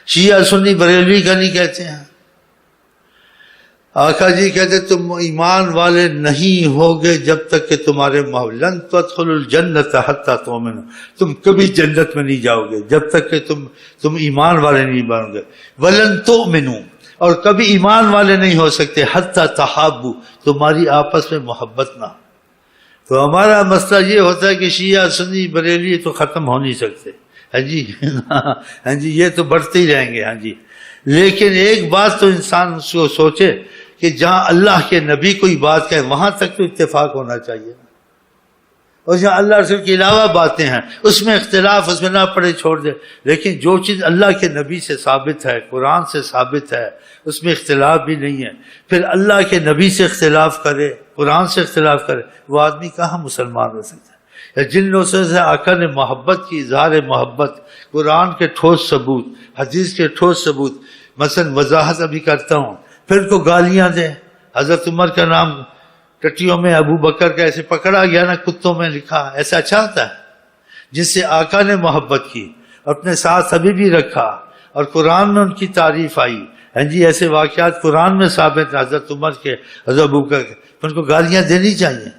شیعہ سنی بریلوی کا نہیں کہتے ہیں. آقا جی کہتے تم ایمان والے نہیں ہوگے جب تک کہ تمہارے لن تدخلوا الجنت حتی تؤمنوا، تم کبھی جنت میں نہیں جاؤ گے جب تک کہ تم ایمان والے نہیں بنو گے. ولن تؤمنوا، اور کبھی ایمان والے نہیں ہو سکتے حتی تحابوا، تمہاری آپس میں محبت نہ. تو ہمارا مسئلہ یہ ہوتا ہے کہ شیعہ سنی بریلوی تو ختم ہو نہیں سکتے. ہاں جی ہاں جی یہ تو بڑھتے ہی رہیں گے. ہاں جی لیکن ایک بات تو انسان کو سوچے کہ جہاں اللہ کے نبی کوئی بات کہے وہاں تک تو اتفاق ہونا چاہیے، اور جہاں اللہ رسول کے علاوہ باتیں ہیں اس میں اختلاف اس میں نہ پڑے چھوڑ دے. لیکن جو چیز اللہ کے نبی سے ثابت ہے، قرآن سے ثابت ہے، اس میں اختلاف بھی نہیں ہے، پھر اللہ کے نبی سے اختلاف کرے، قرآن سے اختلاف کرے، وہ آدمی کہاں مسلمان ہو سکتا ہے؟ جن لوگوں سے آقا نے محبت کی، اظہار محبت، قرآن کے ٹھوس ثبوت، حدیث کے ٹھوس ثبوت، مثلا وضاحت ابھی کرتا ہوں، پھر ان کو گالیاں دیں. حضرت عمر کا نام ٹٹیوں میں ابو بکر کا ایسے پکڑا گیا نا، کتوں میں لکھا، ایسا اچھا ہوتا ہے؟ جس سے آقا نے محبت کی، اپنے ساتھ ابھی بھی رکھا، اور قرآن میں ان کی تعریف آئی. ہاں جی ایسے واقعات قرآن میں ثابت ہیں، حضرت عمر کے، حضرت ابو بکر کے، ان کو گالیاں دینی چاہیے.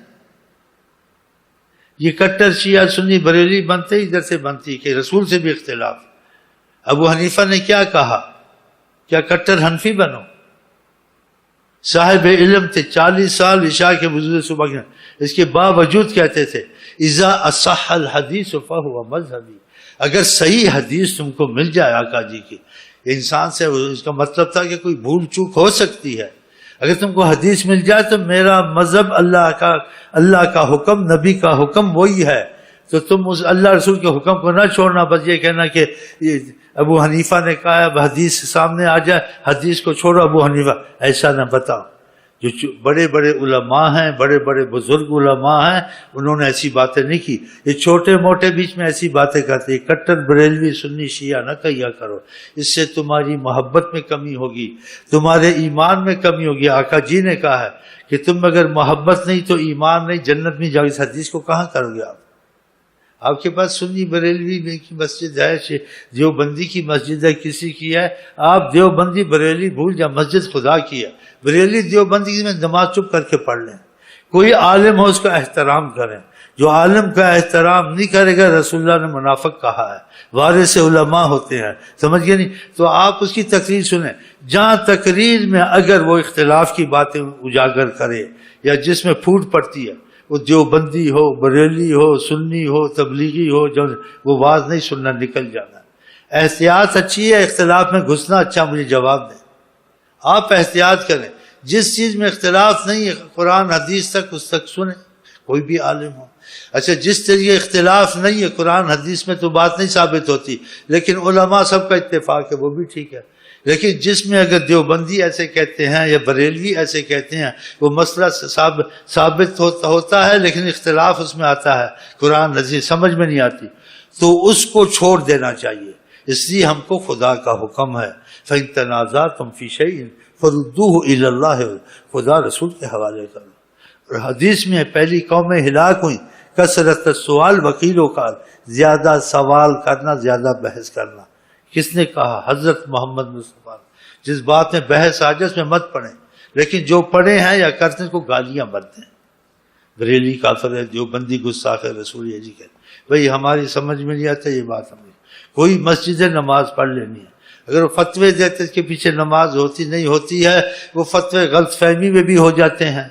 یہ کٹر شیعہ سنی بریلی بنتے ہی ادھر سے بنتی کہ رسول سے بھی اختلاف. ابو حنیفہ نے کیا کہا؟ کیا کٹر حنفی بنو؟ صاحب علم تھے، 40 سال عشاء کے وضو صبح کے، اس کے باوجود کہتے تھے اذا اصح الحدیث فهو مذہبی، اگر صحیح حدیث تم کو مل جائے آقا جی کی، انسان سے اس کا مطلب تھا کہ کوئی بھول چوک ہو سکتی ہے، اگر تم کو حدیث مل جائے تو میرا مذہب اللہ کا حکم، نبی کا حکم وہی ہے، تو تم اس اللہ رسول کے حکم کو نہ چھوڑنا. بس یہ کہنا کہ ابو حنیفہ نے کہا اب حدیث سامنے آ جائے حدیث کو چھوڑو ابو حنیفہ، ایسا نہ بتاؤ. جو بڑے بڑے علماء ہیں، بڑے بڑے بزرگ علماء ہیں، انہوں نے ایسی باتیں نہیں کی. یہ چھوٹے موٹے بیچ میں ایسی باتیں کرتے ہیں. کٹر بریلوی سنی شیعہ نہ کہیا کرو، اس سے تمہاری محبت میں کمی ہوگی، تمہارے ایمان میں کمی ہوگی. آقا جی نے کہا ہے کہ تم اگر محبت نہیں تو ایمان نہیں، جنت میں جاؤ. اس حدیث کو کہاں کرو گے آپ کے پاس سنی بریلوی کی مسجد ہے، دیوبندی کی مسجد ہے، کسی کی ہے، آپ دیوبندی بریلی بھول جائیں، مسجد خدا کی ہے. بریلی دیوبندی میں نماز چپ کر کے پڑھ لیں. کوئی عالم ہو اس کا احترام کریں. جو عالم کا احترام نہیں کرے گا رسول اللہ نے منافق کہا ہے. وارث علماء ہوتے ہیں، سمجھ گئے نہیں؟ تو آپ اس کی تقریر سنیں. جہاں تقریر میں اگر وہ اختلاف کی باتیں اجاگر کرے یا جس میں پھوٹ پڑتی ہے، وہ دیوبندی ہو، بریلی ہو، سنی ہو، تبلیغی ہو، جو وہ واز نہیں سننا، نکل جانا. احتیاط اچھی ہے، اختلاف میں گھسنا اچھا. مجھے جواب دیں، آپ احتیاط کریں. جس چیز میں اختلاف نہیں ہے قرآن حدیث تک، اس تک سنیں، کوئی بھی عالم ہو. اچھا جس طریقے اختلاف نہیں ہے قرآن حدیث میں تو بات نہیں ثابت ہوتی، لیکن علماء سب کا اتفاق ہے، وہ بھی ٹھیک ہے. لیکن جس میں اگر دیوبندی ایسے کہتے ہیں یا بریلوی ایسے کہتے ہیں، وہ مسئلہ ثابت ہوتا ہے لیکن اختلاف اس میں آتا ہے، قرآن حدیث سمجھ میں نہیں آتی، تو اس کو چھوڑ دینا چاہیے. اس لیے ہم کو خدا کا حکم ہے فَإِن تَنَازَعْتُمْ فِي شَيْءٍ فَرُدُّوهُ إِلَى اللَّهِ، خدا رسول کے حوالے کرو. اور حدیث میں پہلی قومیں ہلاک ہوئیں کثرت السؤال وقیل وقال، زیادہ سوال کرنا، زیادہ بحث کرنا. کس نے کہا؟ حضرت محمد مصطفیٰ. جس بات میں بحث آ جائے اس میں مت پڑھیں، لیکن جو پڑھے ہیں یا کرتے ہیں کو گالیاں برتے ہیں. بریلی کافر ہے، دیوبندی گستاخ ہے، رسول یہ جی کہتے ہیں. بھئی ہماری سمجھ میں نہیں آتا یہ بات. ہمیں کوئی مسجد نماز پڑھ لینی ہے. اگر وہ فتوے دیتے اس کے پیچھے نماز ہوتی نہیں ہوتی ہے، وہ فتوے غلط فہمی میں بھی ہو جاتے ہیں،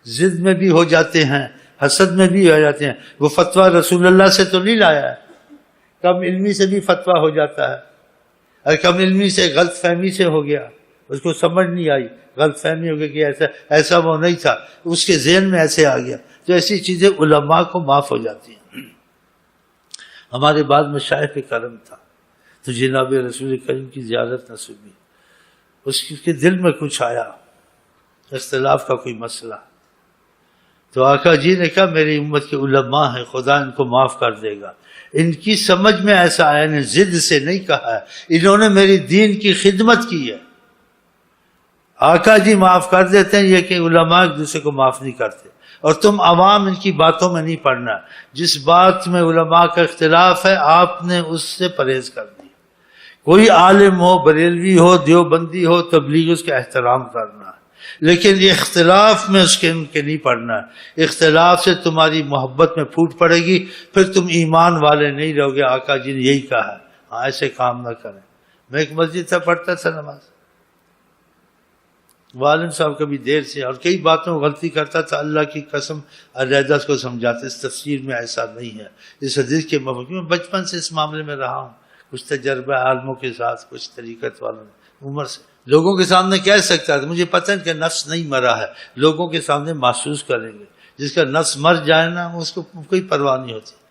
ضد میں بھی ہو جاتے ہیں، حسد میں بھی ہو جاتے ہیں. وہ فتویٰ رسول اللہ سے تو نہیں لایا ہے، کم علمی سے بھی فتویٰ ہو جاتا ہے. اور کم علمی سے غلط فہمی سے ہو گیا، اس کو سمجھ نہیں آئی، غلط فہمی ہو گئی کہ ایسا وہ نہیں تھا، اس کے ذہن میں ایسے آ گیا. تو ایسی چیزیں علماء کو معاف ہو جاتی ہیں. ہمارے بعد میں شیخ کرم تھا تو جناب رسول کریم کی زیارت نصیب ہوئی. اس کے دل میں کچھ آیا، اختلاف کا کوئی مسئلہ، تو آقا جی نے کہا میری امت کے علماء ہیں، خدا ان کو معاف کر دے گا. ان کی سمجھ میں ایسا آیا، نے ضد سے نہیں کہا ہے، انہوں نے میری دین کی خدمت کی ہے. آقا جی معاف کر دیتے ہیں، یہ کہ علماء ایک دوسرے کو معاف نہیں کرتے. اور تم عوام ان کی باتوں میں نہیں پڑھنا. جس بات میں علماء کا اختلاف ہے آپ نے اس سے پرہیز کر دیا. کوئی عالم ہو، بریلوی ہو، دیوبندی ہو، تبلیغ، اس کا احترام کرنا ہے، لیکن اختلاف میں اس کے نہیں پڑنا ہے۔ اختلاف سے تمہاری محبت میں پھوٹ پڑے گی، پھر تم ایمان والے نہیں رہو گے۔ آقا جی نے یہی کہا ہے، ہاں ایسے کام نہ کریں۔ میں ایک مسجد سے پڑھتا تھا نماز، والد صاحب کبھی دیر سے اور کئی باتوں میں غلطی کرتا تھا، اللہ کی قسم علیحدہ کو سمجھاتے، اس تفسیر میں ایسا نہیں ہے، اس حدیث کے مفہوم میں بچپن سے اس معاملے میں رہا ہوں، کچھ تجربہ عالموں کے ساتھ، کچھ طریقت والوں نے، عمر سے لوگوں کے سامنے کہہ سکتا تھا، مجھے پتہ ہے کہ نفس نہیں مرا ہے، لوگوں کے سامنے محسوس کریں گے، جس کا نفس مر جائے نا اس کو کوئی پرواہ نہیں ہوتی۔